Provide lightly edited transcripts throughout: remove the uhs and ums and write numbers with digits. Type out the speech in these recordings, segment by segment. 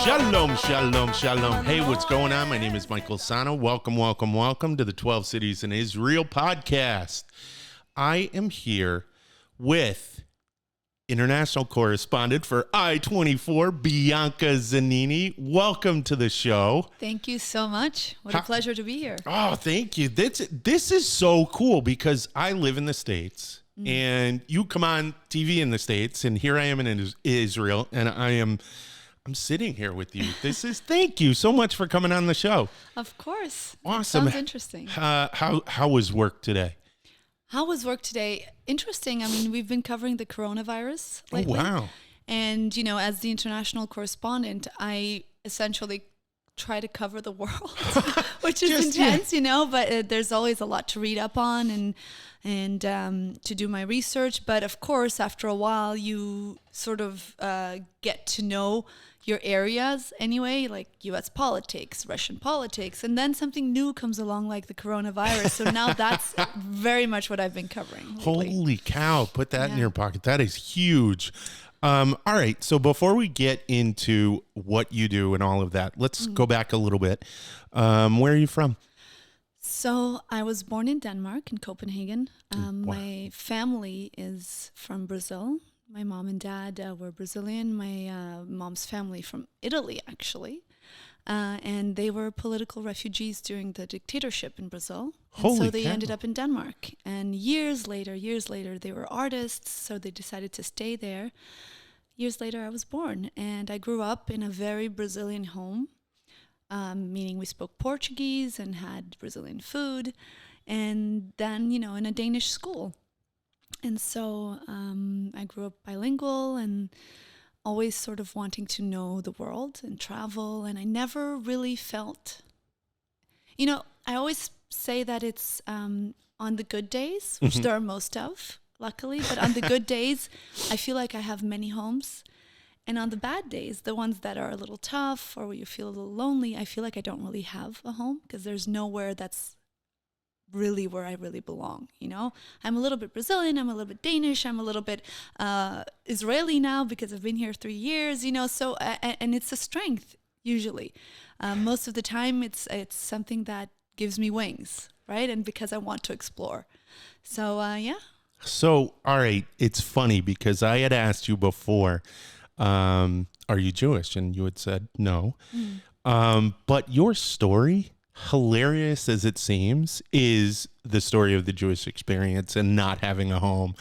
Shalom, shalom, shalom. Hey, what's going on? My name is Michael Sahno. Welcome, welcome, welcome to the 12 Cities in Israel podcast. I am here with international correspondent for I24, Bianca Zanini. Welcome to the show. Thank you so much. What a pleasure to be here. Oh, thank you. This is so cool because I live in the States and you come on TV in the States, and here I am in Israel, and I'm sitting here with you. Thank you so much for coming on the show. Of course. Awesome. Sounds interesting. How was work today? How was work today? Interesting. I mean, we've been covering the coronavirus lately. Oh, wow. And, you know, as the international correspondent, I essentially try to cover the world, which is intense, you know, but there's always a lot to read up on and to do my research. But of course, after a while, you sort of get to know your areas anyway, like U.S. politics, Russian politics, and then something new comes along like the coronavirus. So now that's very much what I've been covering lately. Holy cow, put that in your pocket. That is huge. All right, so before we get into what you do and all of that, let's go back a little bit. Where are you from? So I was born in Denmark, in Copenhagen. My family is from Brazil. My mom and dad were Brazilian. My mom's family from Italy, actually. And they were political refugees during the dictatorship in Brazil. And so they ended up in Denmark. And years later, they were artists, so they decided to stay there. Years later, I was born. And I grew up in a very Brazilian home, meaning we spoke Portuguese and had Brazilian food. And then, you know, in a Danish school. And so I grew up bilingual and always sort of wanting to know the world and travel. And I never really felt, you know, I always say that it's on the good days, which there are most of, luckily. But on the good days, I feel like I have many homes. And on the bad days, the ones that are a little tough or where you feel a little lonely, I feel like I don't really have a home because there's nowhere that's really where I really belong, you know? I'm a little bit Brazilian, I'm a little bit Danish, I'm a little bit Israeli now because I've been here 3 years, you know, so, and it's a strength, usually. Most of the time, it's something that gives me wings, right? And because I want to explore. So, yeah. So, all right, it's funny because I had asked you before, are you Jewish? And you had said no. But your story, hilarious as it seems, is the story of the Jewish experience and not having a home.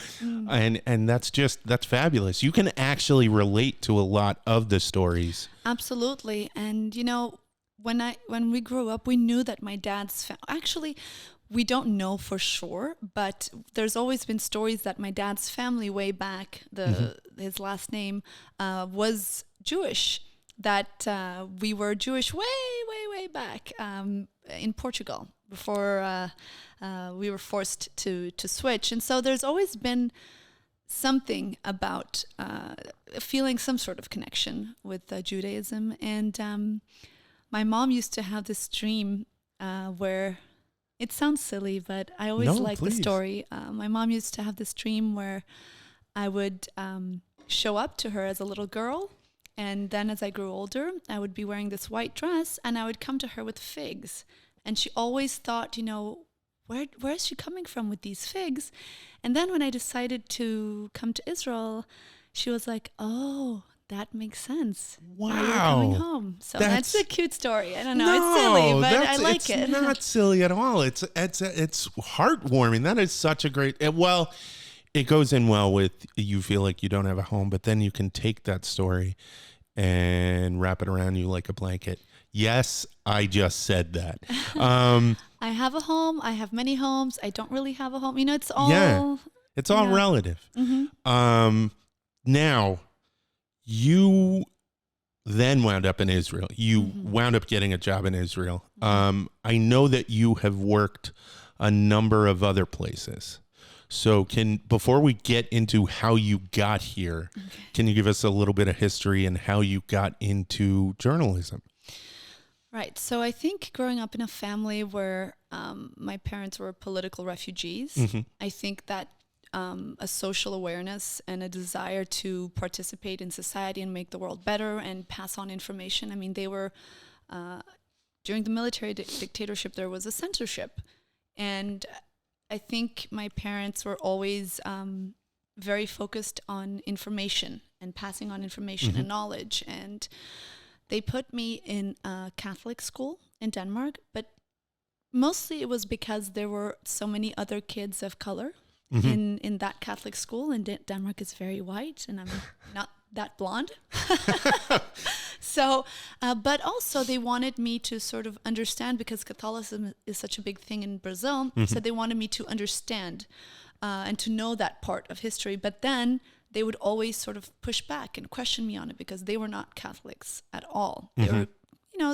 And that's fabulous. You can actually relate to a lot of the stories. Absolutely. And, you know, when we grew up, we knew that my dad's actually, we don't know for sure, but there's always been stories that my dad's family way back, his last name was Jewish, that we were Jewish way back in Portugal before we were forced to switch. And so there's always been something about feeling some sort of connection with Judaism. And my mom used to have this dream where, it sounds silly, but I always the story. My mom used to have this dream where I would show up to her as a little girl. And then as I grew older, I would be wearing this white dress and I would come to her with figs. And she always thought, you know, where is she coming from with these figs? And then when I decided to come to Israel, she was like, oh, that makes sense. Wow. Now you're coming home. So that's a cute story. I don't know. It's silly, but I like it. It's not silly at all. It's heartwarming. That is such a great, it goes in well with you feel like you don't have a home, but then you can take that story and wrap it around you like a blanket. Yes, I just said that. I have a home. I have many homes. I don't really have a home. You know, it's all... it's all relative. Now, you then wound up in Israel. You wound up getting a job in Israel. I know that you have worked a number of other places. So before we get into how you got here, can you give us a little bit of history and how you got into journalism? Right. So I think growing up in a family where my parents were political refugees, I think that a social awareness and a desire to participate in society and make the world better and pass on information. I mean, they were, during the military dictatorship, there was a censorship. And I think my parents were always very focused on information and passing on information and knowledge. And they put me in a Catholic school in Denmark, but mostly it was because there were so many other kids of color in that Catholic school, and Denmark is very white, and I'm not that blonde. So, but also they wanted me to sort of understand, because Catholicism is such a big thing in Brazil, so they wanted me to understand and to know that part of history. But then they would always sort of push back and question me on it, because they were not Catholics at all. They were,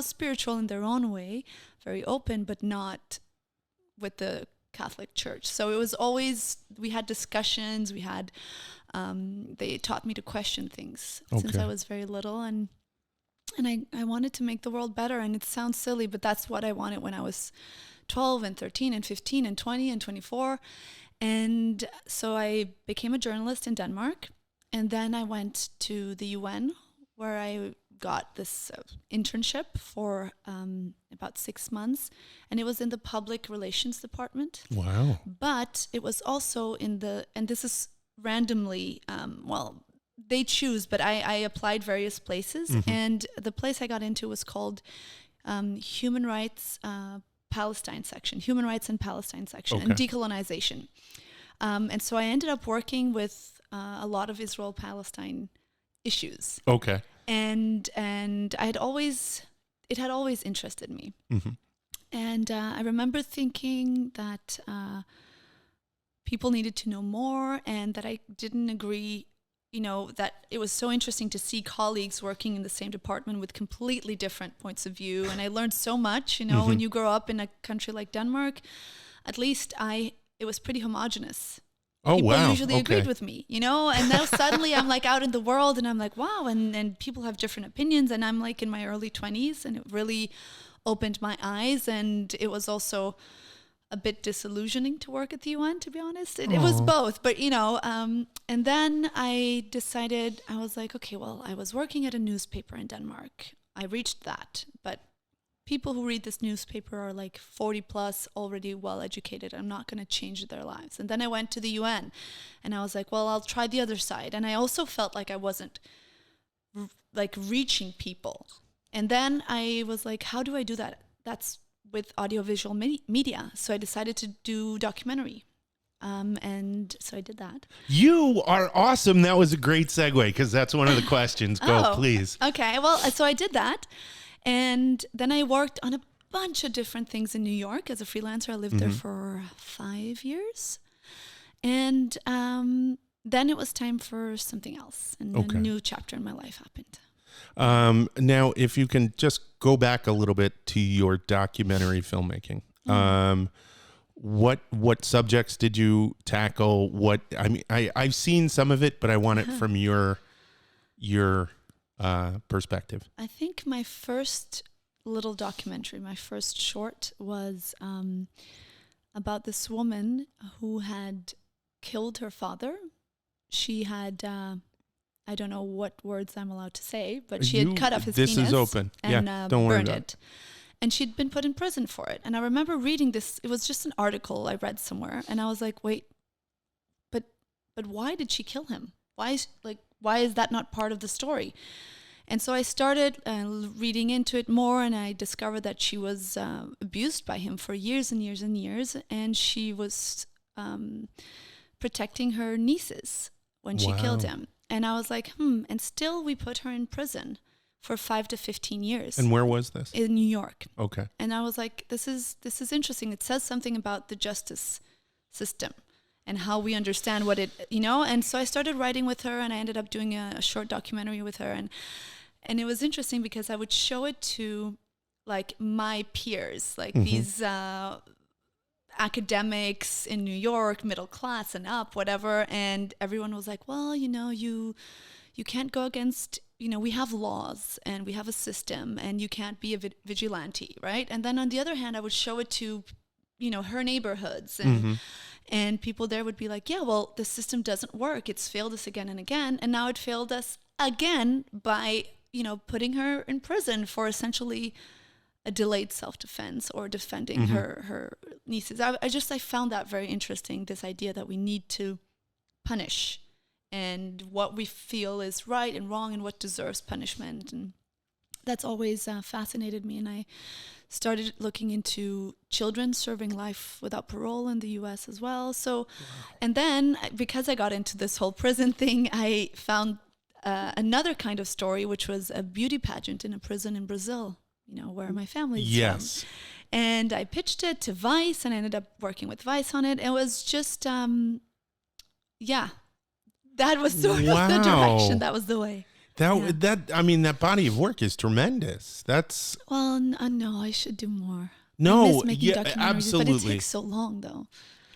spiritual in their own way, very open, but not with the Catholic Church. So it was always, we had discussions, they taught me to question things since I was very little. And I wanted to make the world better. And it sounds silly, but that's what I wanted when I was 12 and 13 and 15 and 20 and 24. And so I became a journalist in Denmark. And then I went to the UN, where I got this internship for about 6 months. And it was in the public relations department. Wow. But it was also in and this is randomly, they choose, but I applied various places. And the place I got into was called Human Rights Palestine section, Human Rights and Palestine section, and decolonization. And so I ended up working with a lot of Israel-Palestine issues. Okay. And it had always interested me. And I remember thinking that people needed to know more, and that I didn't agree, that it was so interesting to see colleagues working in the same department with completely different points of view. And I learned so much, when you grow up in a country like Denmark, at least it was pretty homogenous. People usually agreed with me, and now suddenly I'm like out in the world, and I'm like, wow, and people have different opinions, and I'm like in my early 20s, and it really opened my eyes. And it was also a bit disillusioning to work at the UN, to be honest. It was both, but and then I decided, I was like, okay, well, I was working at a newspaper in Denmark. I reached that, but people who read this newspaper are like 40 plus, already well educated. I'm not going to change their lives. And then I went to the UN, and I was like, well, I'll try the other side. And I also felt like I wasn't like reaching people. And then I was like, how do I do that? That's with audiovisual media. So I decided to do documentary. And so I did that. You are awesome. That was a great segue, because that's one of the questions. Go, please. Okay. Well, so I did that. And then I worked on a bunch of different things in New York as a freelancer. I lived there for 5 years. And then it was time for something else. And a new chapter in my life happened. Now, if you can just go back a little bit to your documentary filmmaking. What subjects did you tackle? I've seen some of it, but I want it from your perspective. I think my first little documentary, my first short, was about this woman who had killed her father. She had, I don't know what words I'm allowed to say, but she had cut off his penis. This is open. And don't worry burned about it. And she'd been put in prison for it. And I remember reading this. It was just an article I read somewhere. And I was like, wait, but why did she kill him? Why is that not part of the story? And so I started reading into it more, and I discovered that she was abused by him for years and years and years, and she was protecting her nieces when she killed him. And I was like, and still we put her in prison for 5 to 15 years. And where was this? In New York. Okay. And I was like, this is interesting. It says something about the justice system and how we understand what it, and so I started writing with her, and I ended up doing a short documentary with her. And it was interesting because I would show it to like my peers, like these academics in New York, middle class and up, whatever. And everyone was like, well, you can't go against, we have laws and we have a system, and you can't be a vigilante, right? And then on the other hand, I would show it to, her neighborhoods And people there would be like, yeah, well, the system doesn't work. It's failed us again and again. And now it failed us again by, putting her in prison for essentially a delayed self-defense or defending her nieces. I found that very interesting, this idea that we need to punish and what we feel is right and wrong and what deserves punishment. And that's always fascinated me. And I started looking into children serving life without parole in the U.S. as well. So, and then because I got into this whole prison thing, I found another kind of story, which was a beauty pageant in a prison in Brazil, where my family is Yes. from. And I pitched it to Vice and I ended up working with Vice on it. It was just, that was sort of the direction. That was the way. That body of work is tremendous. That's no, I should do more. no, I miss making documentaries, absolutely. but it takes so long, though.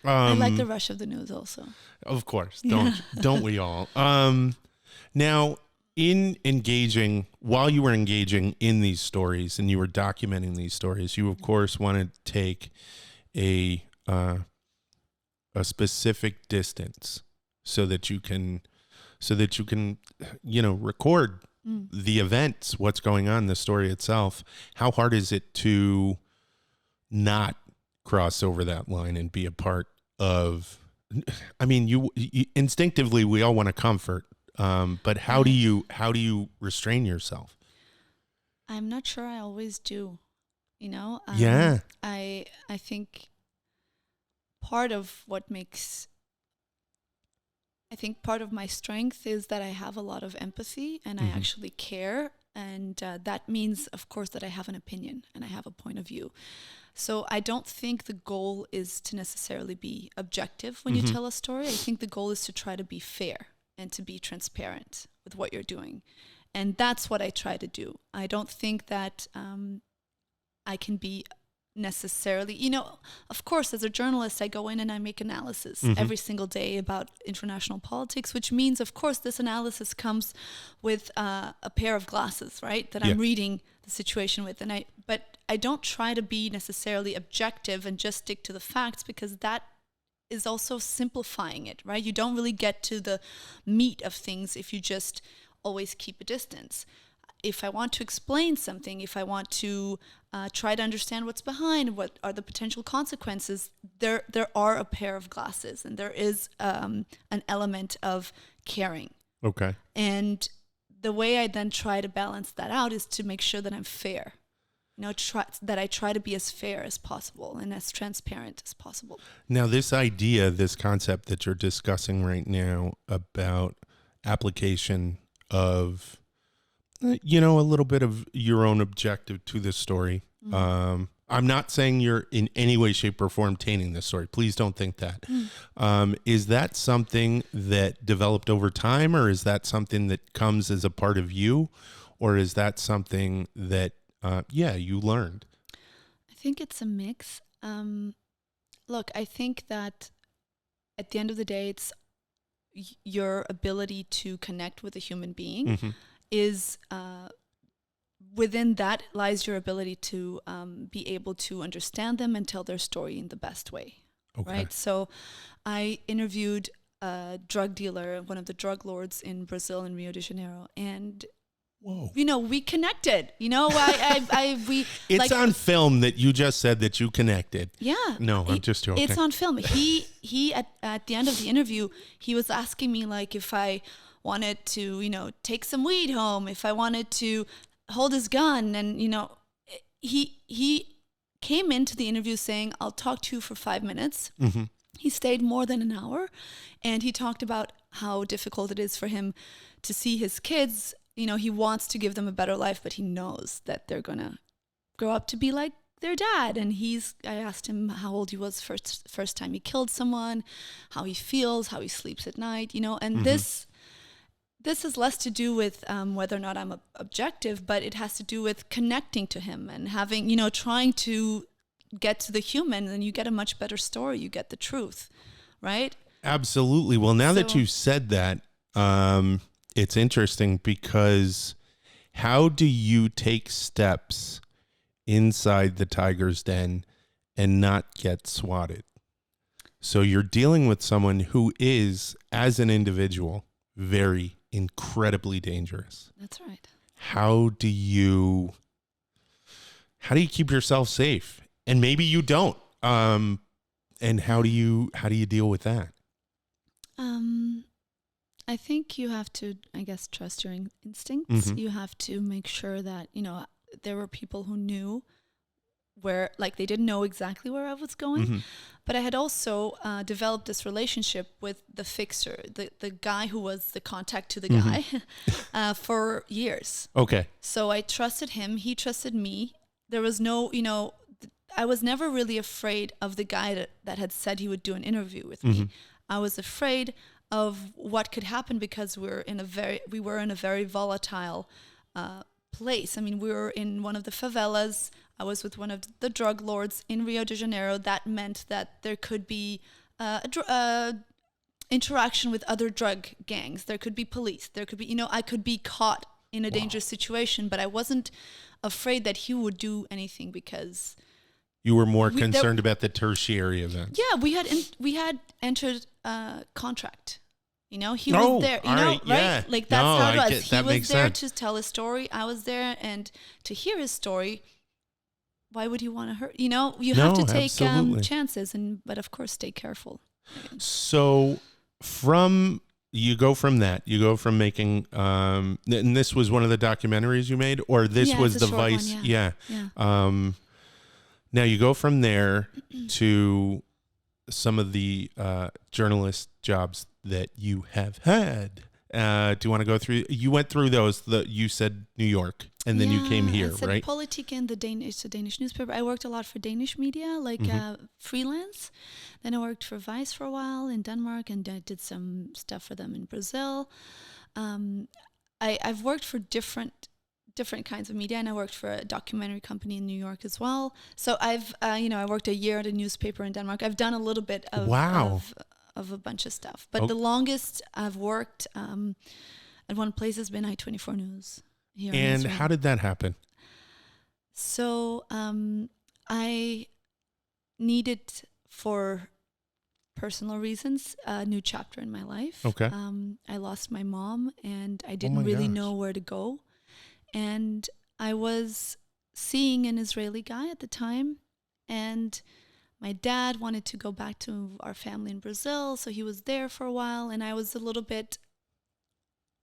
I like the rush of the news, also. Of course, don't we all? Now, while you were engaging in these stories and you were documenting these stories, you of course wanted to take a specific distance so that you can record the events, what's going on, the story itself. How hard is it to not cross over that line and be a part of, you instinctively, we all want to comfort, but how do you restrain yourself? I'm not sure I always do, Yeah. I think part of my strength is that I have a lot of empathy and I actually care. And that means, of course, that I have an opinion and I have a point of view. So I don't think the goal is to necessarily be objective when you tell a story. I think the goal is to try to be fair and to be transparent with what you're doing. And that's what I try to do. I don't think that I can be necessarily, of course, as a journalist, I go in and I make analysis every single day about international politics, which means, of course, this analysis comes with a pair of glasses, right? That I'm reading the situation with. But I don't try to be necessarily objective and just stick to the facts, because that is also simplifying it, right? You don't really get to the meat of things if you just always keep a distance. If I want to explain something, if I want to try to understand what's behind, what are the potential consequences, there are a pair of glasses, and there is an element of caring. Okay. And the way I then try to balance that out is to make sure that I'm fair. That I try to be as fair as possible and as transparent as possible. Now, this concept that you're discussing right now about application of a little bit of your own objective to this story. I'm not saying you're in any way, shape, or form tainting this story. Please don't think that. Is that something that developed over time, or is that something that comes as a part of you, or is that something that, you learned? I think it's a mix. Look, I think that at the end of the day, it's your ability to connect with a human being. Is within that lies your ability to be able to understand them and tell their story in the best way. Okay. Right? So I interviewed a drug dealer, one of the drug lords in Brazil, in Rio de Janeiro, and whoa. We connected. It's on film that you just said that you connected. Yeah. No, I'm just joking. It's on film. He at the end of the interview, he was asking me if I wanted to, take some weed home, if I wanted to hold his gun. And, he came into the interview saying, I'll talk to you for 5 minutes. He stayed more than an hour, and he talked about how difficult it is for him to see his kids. He wants to give them a better life, but he knows that they're going to grow up to be like their dad. And I asked him how old he was first time he killed someone, how he feels, how he sleeps at night, and this has less to do with whether or not I'm objective, but it has to do with connecting to him and having, trying to get to the human, and you get a much better story. You get the truth, right? Absolutely. Well, now that you said that, it's interesting, because how do you take steps inside the tiger's den and not get swatted? So you're dealing with someone who is, as an individual, very incredibly dangerous. That's right. How do you keep yourself safe? And maybe you don't. And how do you deal with that? I think you have to, I guess, trust your instincts. Mm-hmm. You have to make sure that, there were people who knew where, like, they didn't know exactly where I was going. Mm-hmm. But I had also developed this relationship with the fixer, the guy who was the contact to the guy for years. Okay. So I trusted him. He trusted me. There was no, I was never really afraid of the guy that had said he would do an interview with me. I was afraid of what could happen because we were in a very volatile place. I mean, we were in one of the favelas. I was with one of the drug lords in Rio de Janeiro. That meant that there could be interaction with other drug gangs. There could be police. There could be, I could be caught in a dangerous situation, but I wasn't afraid that he would do anything because you were more concerned about the tertiary events. Yeah, we had entered a contract. He was there, right? Yeah. Like that's how it was. That He was there sense. to tell his story. I was there, and to hear his story. Why would you want to hurt? You have to take chances, but of course, stay careful. So you go from making, and this was one of the documentaries you made, or this was the Vice? One, yeah. Now you go from there to some of the journalist jobs that you have had. Do you want to go through? You went through those. You said New York, and then you came here, right? Politiken, the Danish newspaper. I worked a lot for Danish media, like freelance. Then I worked for Vice for a while in Denmark, and I did some stuff for them in Brazil. I've worked for different kinds of media, and I worked for a documentary company in New York as well. So I've, I worked a year at a newspaper in Denmark. I've done a little bit of a bunch of stuff, but the longest I've worked at one place has been i24NEWS here. And how did that happen? So I needed, for personal reasons, a new chapter in my life. Okay. I lost my mom, and I didn't really know where to go. And I was seeing an Israeli guy at the time, and my dad wanted to go back to our family in Brazil, so he was there for a while, and I was a little bit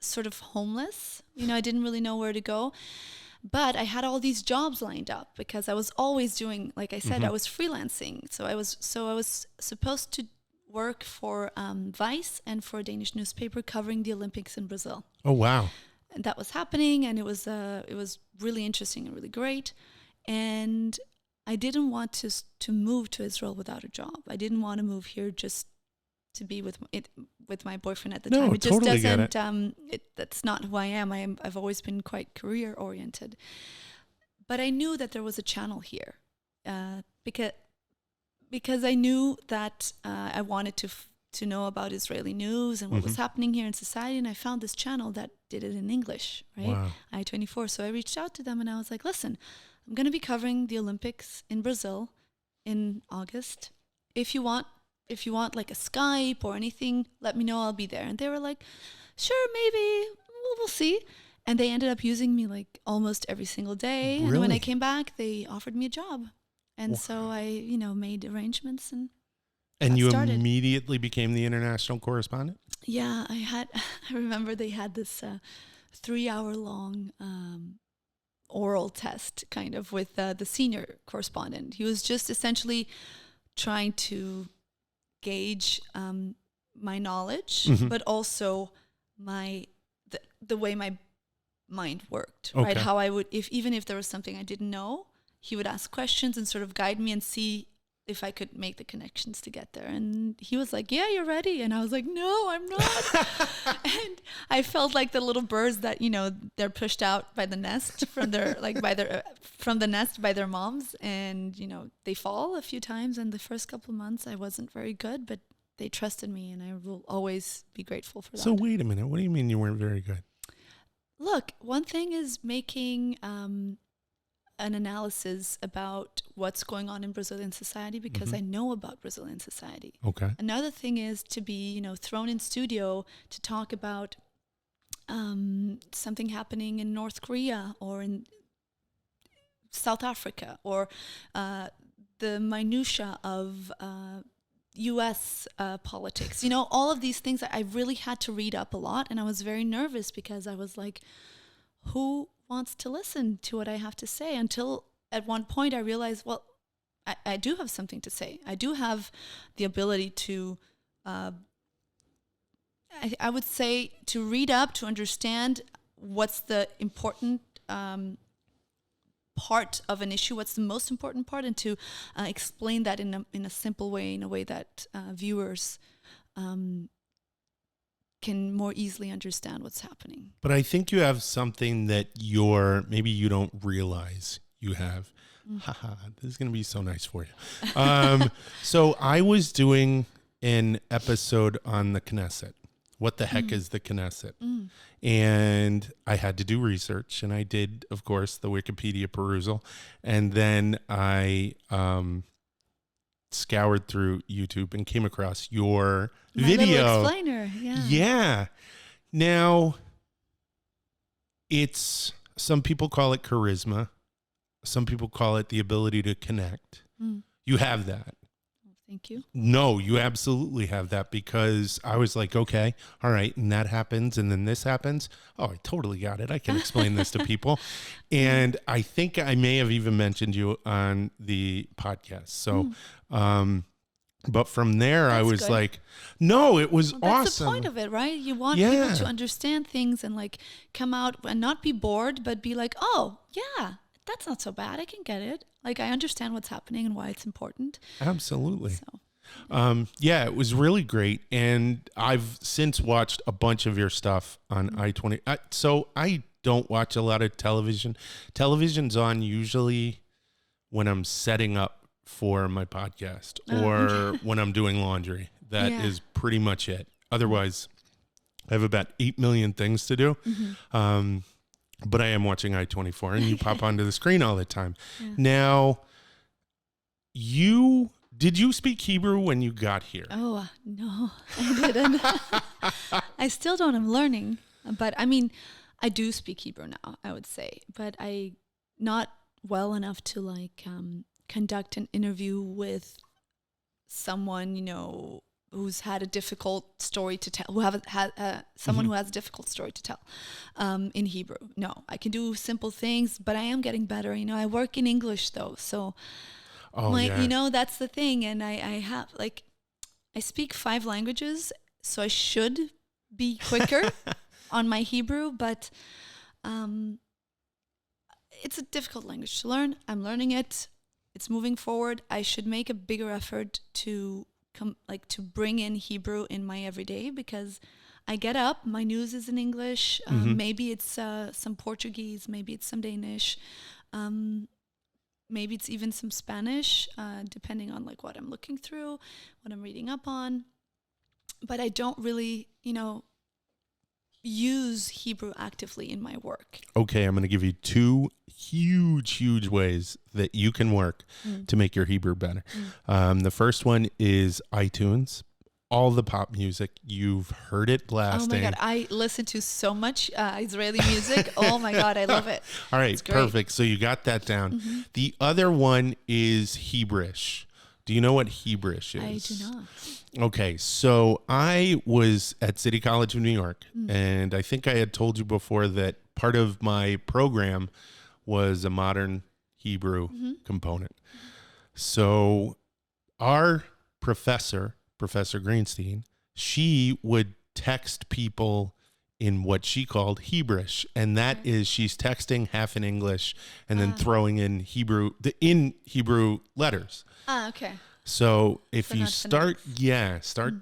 sort of homeless. I didn't really know where to go. But I had all these jobs lined up because I was always doing, like I said, I was freelancing. So I was supposed to work for Vice and for a Danish newspaper covering the Olympics in Brazil. Oh, wow. And that was happening, and it was really interesting and really great. And I didn't want to move to Israel without a job. I didn't want to move here just to be with my boyfriend at the time. It just totally doesn't. That's not who I am. I've always been quite career oriented. But I knew that there was a channel here, because I knew that I wanted to know about Israeli news and what was happening here in society. And I found this channel that did it in English, right? Wow. i24. So I reached out to them and I was like, listen, I'm going to be covering the Olympics in Brazil in August. If you want like a Skype or anything, let me know. I'll be there. And they were like, sure, maybe we'll see. And they ended up using me like almost every single day. Really? And when I came back, they offered me a job. And so I, made arrangements and you started. Immediately became the international correspondent? Yeah, I remember they had this 3-hour-long oral test kind of with the senior correspondent. He was just essentially trying to gauge my knowledge, but also the way my mind worked, right? How I would, even if there was something I didn't know, he would ask questions and sort of guide me and see if I could make the connections to get there. And he was like, yeah, you're ready. And I was like, no, I'm not. And I felt like the little birds that, they're pushed out by the nest from their, from the nest by their moms. And, they fall a few times. And the first couple of months I wasn't very good, but they trusted me, and I will always be grateful for that. So wait a minute. What do you mean you weren't very good? Look, one thing is making an analysis about what's going on in Brazilian society because I know about Brazilian society. Okay. Another thing is to be, thrown in studio to talk about something happening in North Korea or in South Africa, or the minutia of U.S. politics. All of these things. I really had to read up a lot, and I was very nervous because I was like, who wants to listen to what I have to say? Until at one point I realized, well, I do have something to say. I do have the ability to, I would say, to read up, to understand what's the important part of an issue, what's the most important part, and to explain that in a simple way, in a way that viewers can more easily understand what's happening. But I think you have something that maybe you don't realize you have. Haha, this is going to be so nice for you. So I was doing an episode on the Knesset. What the heck is the Knesset? And I had to do research, and I did, of course, the Wikipedia perusal. And then I scoured through YouTube and came across your video. Little explainer, yeah. Yeah. Now, some people call it charisma. Some people call it the ability to connect. You have that. Thank you. No, you absolutely have that, because I was like, okay, all right, and that happens, and then this happens. Oh, I totally got it. I can explain this to people. And I think I may have even mentioned you on the podcast. So, but from there, I was good. like, no, it was That's awesome. the point of it, right? You want people to understand things and like come out and not be bored, but be like, oh, yeah, that's not so bad. I can get it. Like, I understand what's happening and why it's important. Absolutely. So. Yeah, it was really great. And I've since watched a bunch of your stuff on i20. So I don't watch a lot of television. Television's on usually when I'm setting up for my podcast or when I'm doing laundry. That is pretty much it. Otherwise, I have about 8 million things to do. But I am watching I-24, and you pop onto the screen all the time. Yeah. Now, did you speak Hebrew when you got here? Oh, no, I didn't. I still don't. I'm learning. But, I mean, I do speak Hebrew now, I would say. But I not well enough to, like, conduct an interview with someone, who's had a difficult story to tell, who have had someone who has a difficult story to tell in Hebrew. No, I can do simple things, but I am getting better. I work in English though. So, that's the thing. And I have, like, I speak 5 languages, so I should be quicker on my Hebrew, but it's a difficult language to learn. I'm learning it. It's moving forward. I should make a bigger effort to bring in Hebrew in my everyday, because I get up, my news is in English, maybe it's some Portuguese, maybe it's some Danish, maybe it's even some Spanish, depending on like what I'm looking through, what I'm reading up on. But I don't really, use Hebrew actively in my work. Okay, I'm going to give you 2 huge ways that you can work to make your Hebrew better. The first one is iTunes. All the pop music, you've heard it blasting. Oh my God, I listen to so much Israeli music. Oh my God, I love it. All right, perfect. So you got that down. The other one is Hebrewish. Do you know what Hebrewish is? I do not. Okay, so I was at City College of New York, and I think I had told you before that part of my program was a modern Hebrew component. So our professor, Professor Greenstein, she would text people in what she called Hebrewish, and that is she's texting half in English and then throwing in Hebrew letters. Okay. So if you start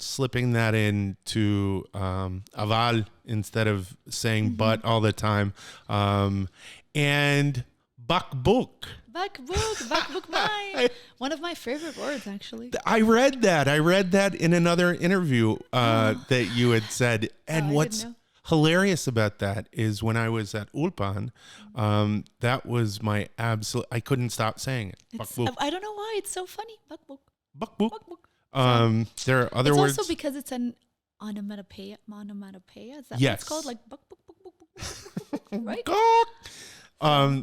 slipping that into aval instead of saying but all the time, and bakbuk. Bakbuk, one of my favorite words, actually. I read that in another interview that you had said. And what's hilarious about that is when I was at Ulpan, that was my absolute, I couldn't stop saying it. Bakbuk. I don't know why it's so funny. Bakbuk. Bakbuk. Bakbuk. There are other it's words. also because it's an onomatopoeia. Is that Yes. what it's called? Like buk, buk, buk, buk, buk, buk, right?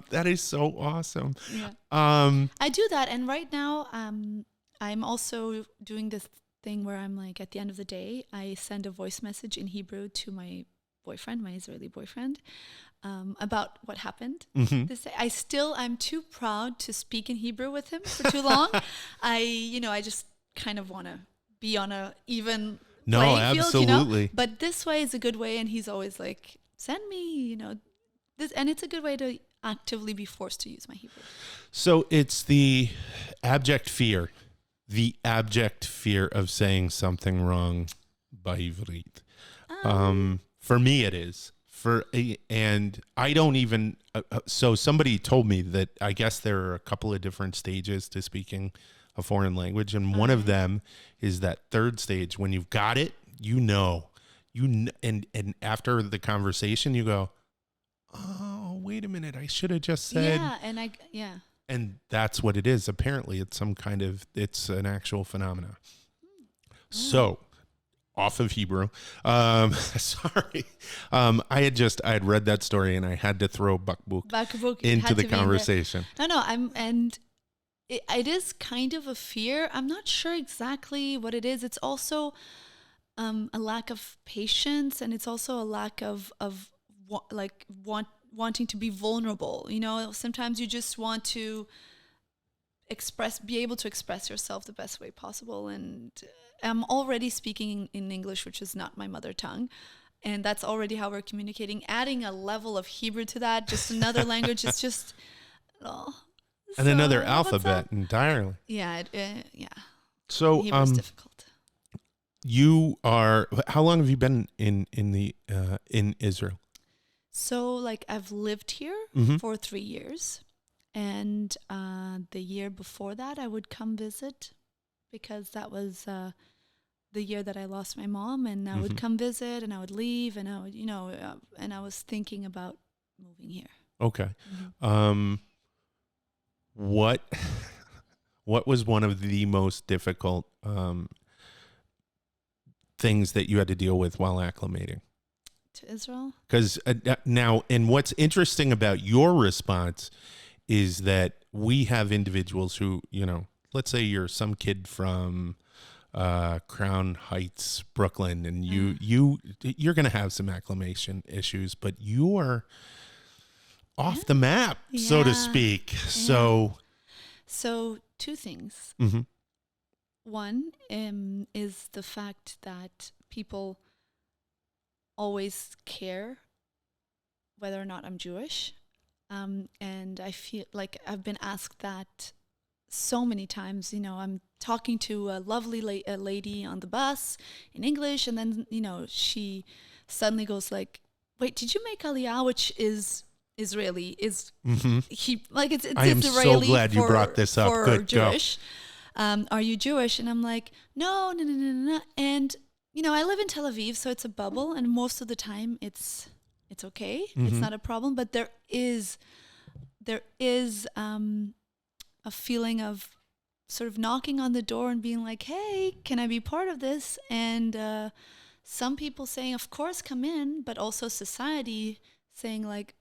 That is so awesome. Yeah. I do that, and right now, I'm also doing this thing where I'm like, at the end of the day, I send a voice message in Hebrew to my boyfriend, my Israeli boyfriend, about what happened. This day. I'm too proud to speak in Hebrew with him for too long. I just kind of want to be on a even playing field, absolutely. But this way is a good way, and he's always like, send me, this, and it's a good way to actively be forced to use my Hebrew. So it's the abject fear of saying something wrong by Ivrit. For me, it is. And I don't even. So somebody told me that I guess there are a couple of different stages to speaking a foreign language, and one of them is that third stage when you've got it. And after the conversation, you go, oh, wait a minute, I should have just said. Yeah, And that's what it is. Apparently, it's an actual phenomena. So, off of Hebrew. Sorry. I had read that story and I had to throw bakbuk into the conversation. It is kind of a fear. I'm not sure exactly what it is. It's also a lack of patience, and it's also a lack of wanting to be vulnerable. Sometimes you just want to be able to express yourself the best way possible. And I'm already speaking in English, which is not my mother tongue. And that's already how we're communicating. Adding a level of Hebrew to that, just another language, is just... and another alphabet entirely. Yeah, yeah. So Hebrew is difficult. How long have you been in Israel? So, I've lived here for 3 years, and the year before that, I would come visit because that was the year that I lost my mom, and I would come visit, and I would leave, and I would, and I was thinking about moving here. Okay. What was one of the most difficult things that you had to deal with while acclimating to Israel? Because now, and what's interesting about your response is that we have individuals who, let's say you're some kid from Crown Heights, Brooklyn, and you're going to have some acclimation issues, but you're off the map, so to speak. Yeah. So two things. One is the fact that people always care whether or not I'm Jewish. And I feel like I've been asked that so many times. I'm talking to a lovely lady on the bus in English, and then, she suddenly goes like, wait, did you make Aliyah, which is Israeli? It's I am Israeli so glad you brought this up. Good, Jewish. Are you Jewish? And I'm like, no. And, I live in Tel Aviv, so it's a bubble, and most of the time it's okay. It's not a problem, but there is a feeling of sort of knocking on the door and being like, hey, can I be part of this? And some people saying, of course, come in, but also society saying like,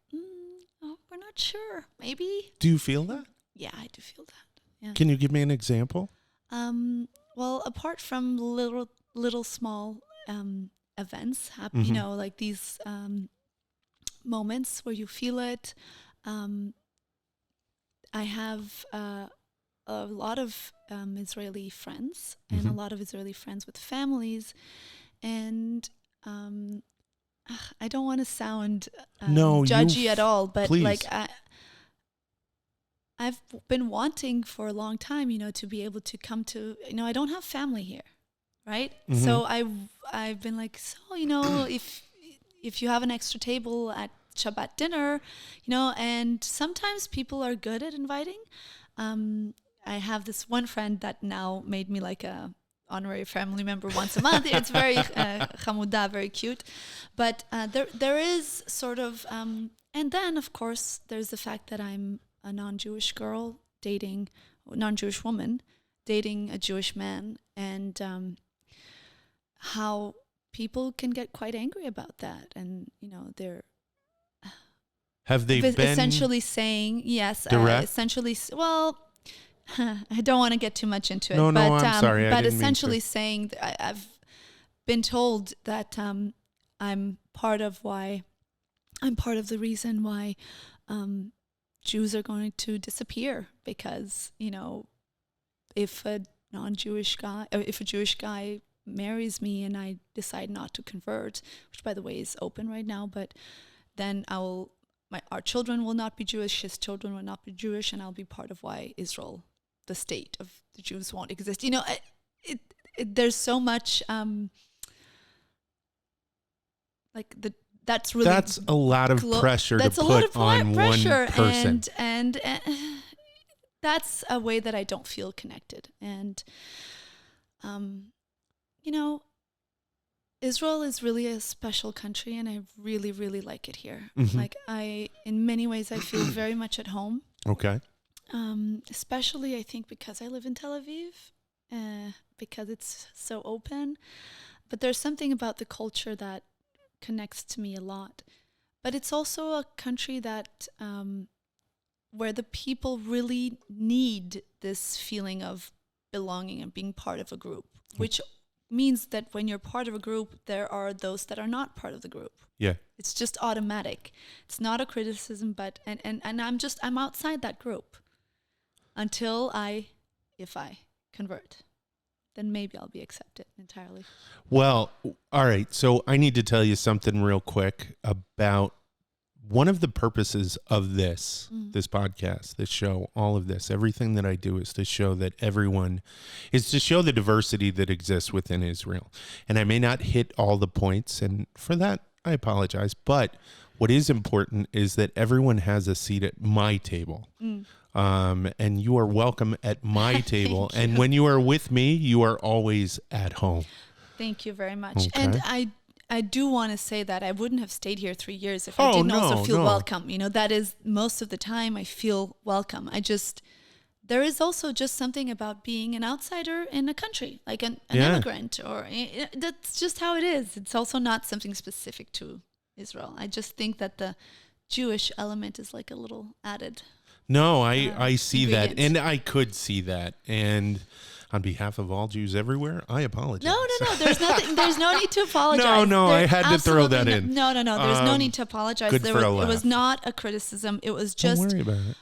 we're not sure, maybe. Do you feel that? Yeah, I do feel that. Yeah. Can you give me an example? Well, apart from little small events, like these moments where you feel it. I have a lot of Israeli friends and a lot of Israeli friends with families, and I don't want to sound judgy at all, but please. I've been wanting for a long time, to be able to come to, I don't have family here, right? So I've been like, if you have an extra table at Shabbat dinner, and sometimes people are good at inviting. I have this one friend that now made me like a honorary family member once a month. It's very chamuda, very cute. But there is sort of, and then of course there's the fact that I'm a non-Jewish girl dating, non-Jewish woman dating a Jewish man, and how people can get quite angry about that. And, you know, they're have they been essentially saying, yes, essentially, well, I don't want to get too much into it. No, but, I'm sorry. But essentially saying, I've been told that I'm part of the reason why Jews are going to disappear, because, you know, if a Jewish guy marries me and I decide not to convert, which by the way is open right now, but then our children will not be Jewish, his children will not be Jewish, and I'll be part of why Israel, the state of the Jews, won't exist. You know, there's so much that's a lot of pressure to put on one person, and that's a way that I don't feel connected. And you know, Israel is really a special country, and I really, really like it here. Mm-hmm. Like in many ways, I feel very much at home. Okay. Especially, I think, because I live in Tel Aviv, because it's so open. But there's something about the culture that connects to me a lot. But it's also a country that where the people really need this feeling of belonging and being part of a group, which means that when you're part of a group, there are those that are not part of the group. Yeah. It's just automatic. It's not a criticism, but and I'm outside that group until if I convert, then maybe I'll be accepted entirely. Well, all right. So I need to tell you something real quick about one of the purposes of this podcast, this show, all of this, everything that I do is to show that is to show the diversity that exists within Israel. And I may not hit all the points, and for that, I apologize. But what is important is that everyone has a seat at my table. And you are welcome at my table. And when you are with me, you are always at home. Thank you very much. Okay. And I do want to say that I wouldn't have stayed here 3 years if I didn't also feel welcome. You know, that is most of the time I feel welcome. There is also just something about being an outsider in a country, like an immigrant, or that's just how it is. It's also not something specific to Israel. I just think that the Jewish element is like a little added. No, I see ingredient. that, and I could see that, and on behalf of all Jews everywhere, I apologize. No. There's nothing. There's no need to apologize. No. I had to throw that in. No. There's no need to apologize. It was not a criticism. It was just don't worry about it.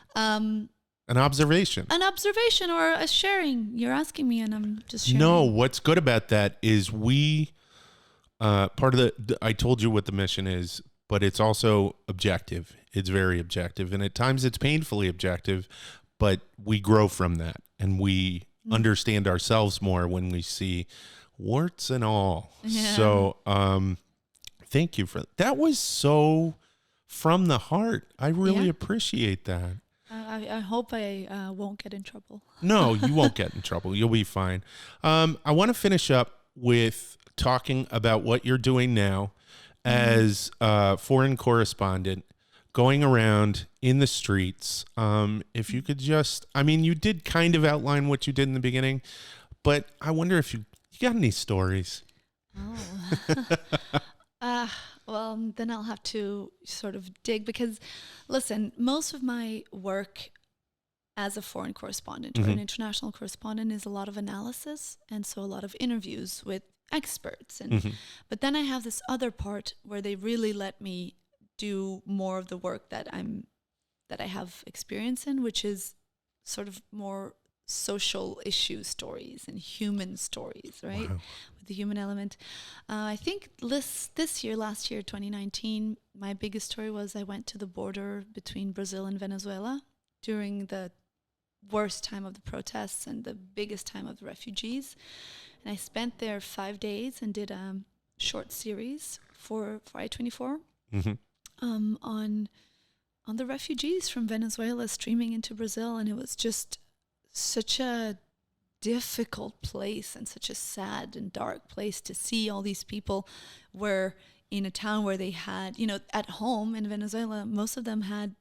An observation. An observation or a sharing. You're asking me, and I'm just sharing. No, what's good about that is we part of I told you what the mission is, but it's also objective. It's very objective, and at times it's painfully objective, but we grow from that, and we understand ourselves more when we see warts and all. Yeah. So thank you for that. Was so from the heart. I really appreciate that. I hope I won't get in trouble. No, you won't get in trouble. You'll be fine. I want to finish up with talking about what you're doing now as a foreign correspondent, going around in the streets. If you could just, you did kind of outline what you did in the beginning, but I wonder if you got any stories. Well, then I'll have to sort of dig, because listen, most of my work as a foreign correspondent or an international correspondent is a lot of analysis, and so a lot of interviews with experts. And but then I have this other part where they really let me do more of the work that I have experience in, which is sort of more social issue stories and human stories, right? Wow. With the human element. I think last year, 2019, my biggest story was I went to the border between Brazil and Venezuela during the worst time of the protests and the biggest time of the refugees. And I spent there 5 days and did a short series for i24 on the refugees from Venezuela streaming into Brazil. And it was just such a difficult place and such a sad and dark place to see all these people were in a town where they had, at home in Venezuela, most of them had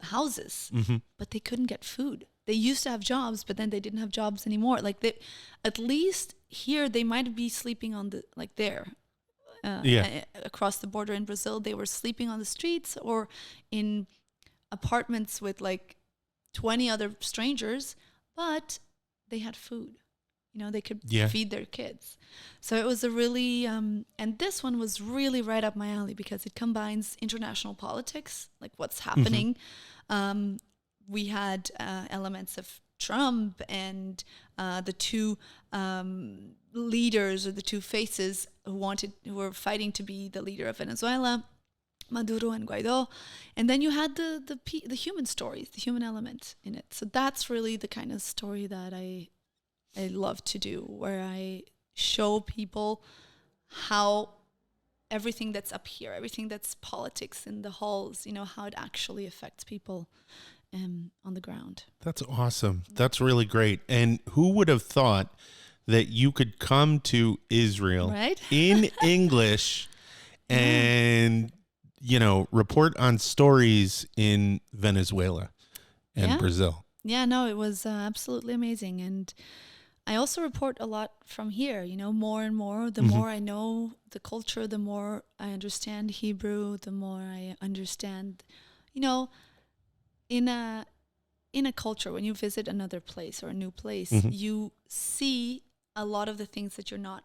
houses, but they couldn't get food. They used to have jobs, but then they didn't have jobs anymore. Like at least here, they might be sleeping on across the border in Brazil, they were sleeping on the streets or in apartments with like 20 other strangers, but they had food. They could feed their kids. So it was a really, and this one was really right up my alley because it combines international politics, like what's happening. We had elements of Trump and the two leaders or the two faces who were fighting to be the leader of Venezuela, Maduro and Guaido. And then you had the human stories, the human element in it. So that's really the kind of story that I love to do, where I show people how everything that's up here, everything that's politics in the halls, how it actually affects people on the ground. That's awesome. That's really great. And who would have thought that you could come to Israel in English and, report on stories in Venezuela and Brazil? Yeah, no, it was absolutely amazing. And I also report a lot from here, more and more. The more I know the culture, the more I understand Hebrew, the more I understand, in a culture, when you visit another place or a new place, you see a lot of the things that you're not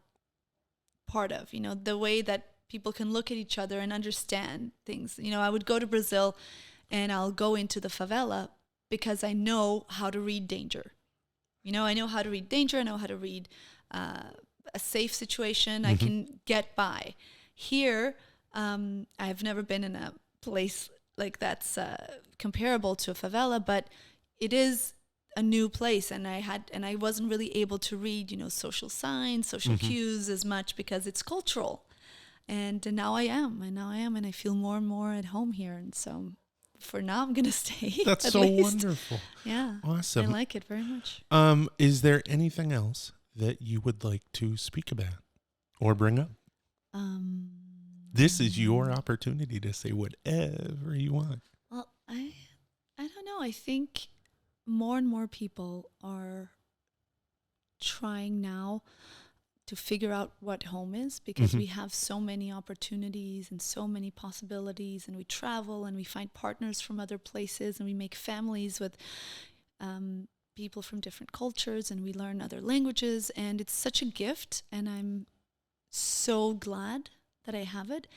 part of, the way that people can look at each other and understand things. I would go to Brazil and I'll go into the favela because I know how to read danger. I know how to read danger. I know how to read a safe situation. I can get by. Here, I've never been in a place like that's comparable to a favela, but it is a new place, and I wasn't really able to read, social signs, social cues as much because it's cultural. And now I am, and I feel more and more at home here. And so for now, I'm going to stay. That's so wonderful. Yeah. Awesome. I like it very much. Is there anything else that you would like to speak about or bring up? This is your opportunity to say whatever you want. Well, I don't know. I think more and more people are trying now to figure out what home is, because we have so many opportunities and so many possibilities, and we travel and we find partners from other places, and we make families with people from different cultures, and we learn other languages, and it's such a gift, and I'm so glad that I have it.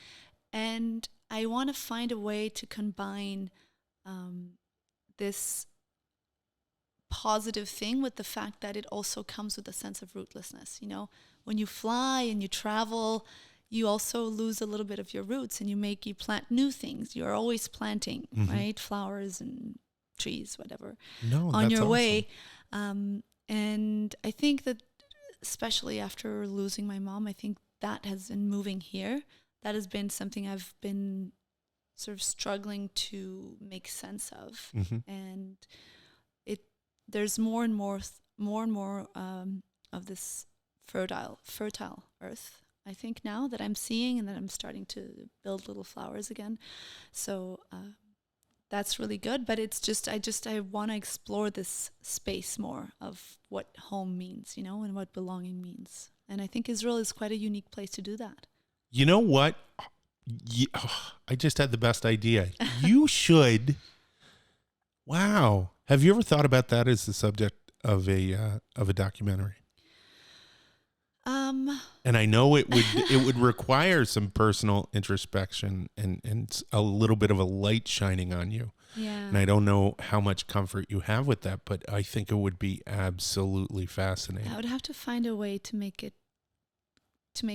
And I want to find a way to combine this positive thing with the fact that it also comes with a sense of rootlessness. When you fly and you travel, you also lose a little bit of your roots, and you plant new things. You're always planting, right? Flowers and trees, whatever, on your way. And I think that, especially after losing my mom, I think that has been moving here. That has been something I've been sort of struggling to make sense of. And there's more and more of this fertile earth, I think, now that I'm seeing, and that I'm starting to build little flowers again. So that's really good. But it's just I want to explore this space more of what home means, and what belonging means. And I think Israel is quite a unique place to do that. You know what? I just had the best idea. You should. Wow. Have you ever thought about that as the subject of a documentary? And I know it would require some personal introspection and a little bit of a light shining on you. Yeah. And I don't know how much comfort you have with that, but I think it would be absolutely fascinating. I would have to find a way to make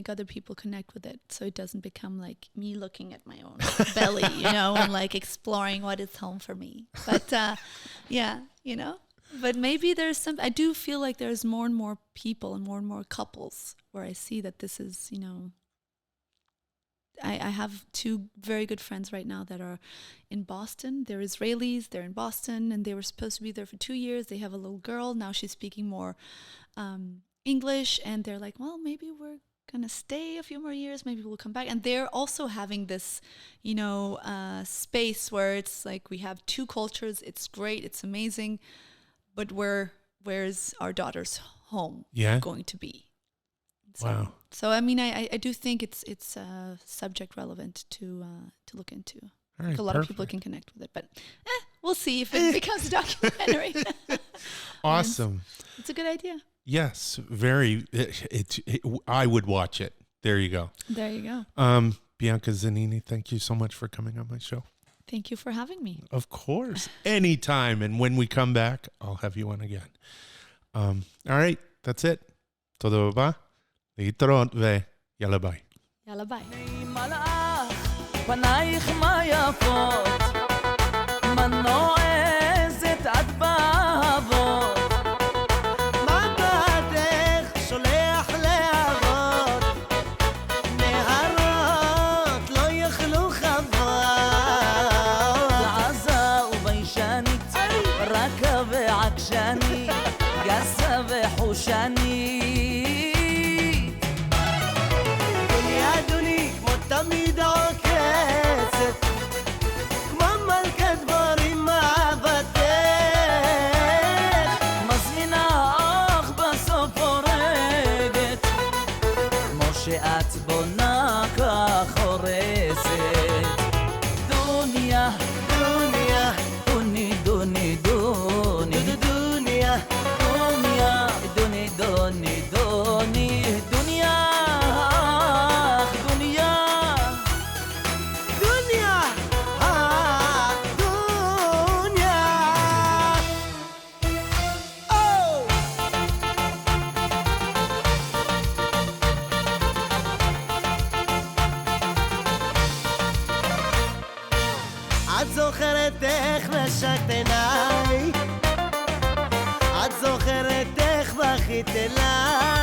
other people connect with it, so it doesn't become like me looking at my own belly, and like exploring what is home for me. But but maybe I do feel like there's more and more people and more couples where I see that this is, I have two very good friends right now that are in Boston. They're Israelis. They're in Boston, and they were supposed to be there for 2 years. They have a little girl. Now she's speaking more English, and they're like, well, maybe we're going to stay a few more years. Maybe we'll come back. And they're also having this, space where it's like we have two cultures. It's great. It's amazing. But where's our daughter's home going to be? Wow. So I mean, I do think it's subject relevant to look into. All right, a lot of people can connect with it, but we'll see if it becomes a documentary. Awesome. It's a good idea. Yes, very. I would watch it. There you go. There you go. Bianca Zanini, thank you so much for coming on my show. Thank you for having me. Of course. Anytime. And when we come back, I'll have you on again. All right. That's it. תודה רבה. להתראות ויאללה ביי. יאללה ביי. פנייך מה יפות, מנועזת עד באבות, מבטך שולח להבות, נהרות לא יאכלו חוות, עזה וביישנית, רכה ועקשנית, גסה וחושנית, דוני כמו תמיד עוקצת, כמו מלכת דבורים מאהבתך, מזמינה אך בסוף הורגת, כמו שאת בונה כך הורסת. דוניה, דוניה, דוני, דוני, דוני, דוניה, דוניה, דוני, דוני, דוני, דוניה. את זוכרת איך נשקת עיניי, את זוכרת איך בכית אליי,